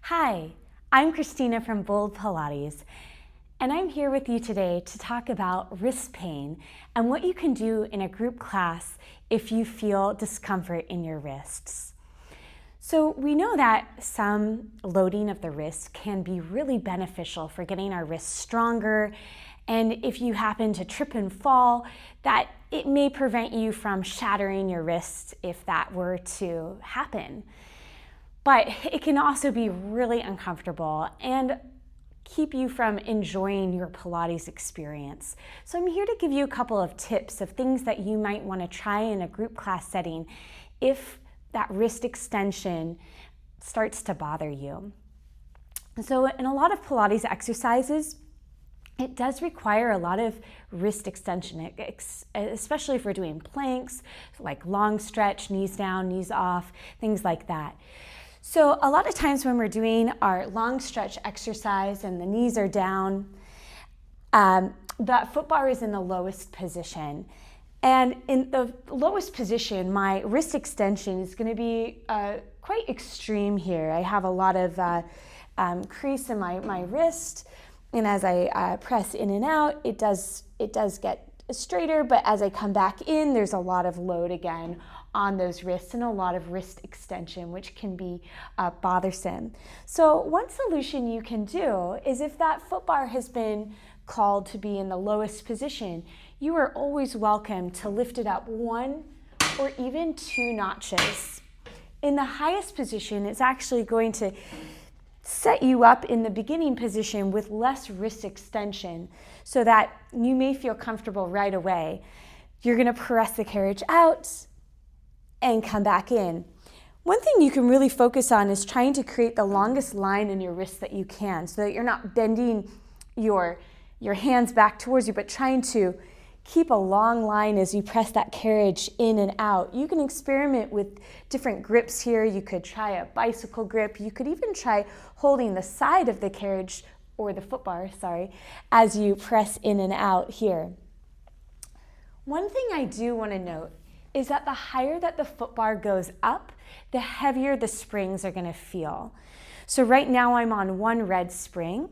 Hi, I'm Christina from Bold Pilates, and I'm here with you today to talk about wrist pain and what you can do in a group class if you feel discomfort in your wrists. So we know that some loading of the wrist can be really beneficial for getting our wrists stronger, and if you happen to trip and fall, that it may prevent you from shattering your wrist if that were to happen. But it can also be really uncomfortable and keep you from enjoying your Pilates experience. So I'm here to give you a couple of tips of things that you might want to try in a group class setting if that wrist extension starts to bother you. So in a lot of Pilates exercises, it does require a lot of wrist extension, especially if we're doing planks, like long stretch, knees down, knees off, things like that. So a lot of times when we're doing our long stretch exercise and the knees are down, the foot bar is in the lowest position. And in the lowest position, my wrist extension is going to be quite extreme here. I have a lot of crease in my wrist, and as I press in and out, it does get straighter, but as I come back in, there's a lot of load again on those wrists and a lot of wrist extension, which can be bothersome. So one solution you can do is if that foot bar has been called to be in the lowest position, you are always welcome to lift it up 1 or even 2 notches. In the highest position, it's actually going to set you up in the beginning position with less wrist extension so that you may feel comfortable right away. You're going to press the carriage out and come back in. One thing you can really focus on is trying to create the longest line in your wrist that you can so that you're not bending your hands back towards you, but trying to keep a long line as you press that carriage in and out. You can experiment with different grips here. You could try a bicycle grip. You could even try holding the side of the carriage or the foot bar, as you press in and out here. One thing I do want to note is that the higher that the foot bar goes up, the heavier the springs are going to feel. So right now I'm on 1 red spring.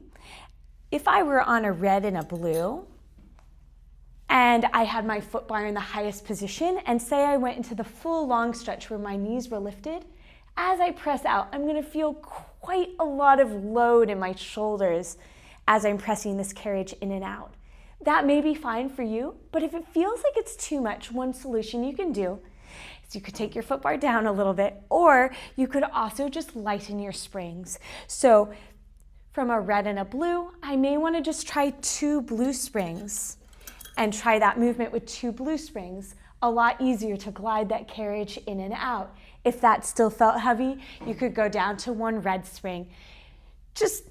If I were on a red and a blue, and I had my foot bar in the highest position, and say I went into the full long stretch where my knees were lifted, as I press out, I'm going to feel quite a lot of load in my shoulders as I'm pressing this carriage in and out. That may be fine for you, but if it feels like it's too much, one solution you can do is you could take your foot bar down a little bit, or you could also just lighten your springs. So from a red and a blue, I may want to just try 2 blue springs and try that movement with 2 blue springs. A lot easier to glide that carriage in and out. If that still felt heavy, you could go down to 1 red spring. Just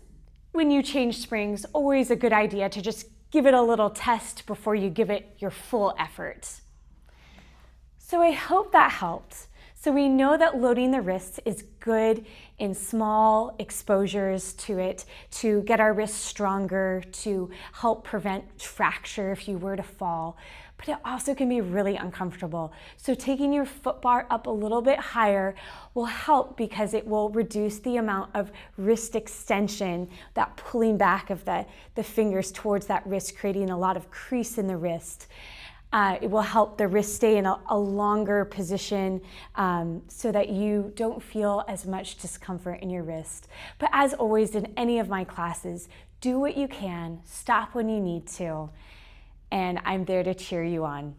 when you change springs, always a good idea to just give it a little test before you give it your full effort. So I hope that helped. So we know that loading the wrists is good in small exposures to it, to get our wrists stronger, to help prevent fracture if you were to fall. But it also can be really uncomfortable. So taking your foot bar up a little bit higher will help because it will reduce the amount of wrist extension, that pulling back of the fingers towards that wrist, creating a lot of crease in the wrist. It will help the wrist stay in a longer position so that you don't feel as much discomfort in your wrist. But as always in any of my classes, do what you can, stop when you need to, and I'm there to cheer you on.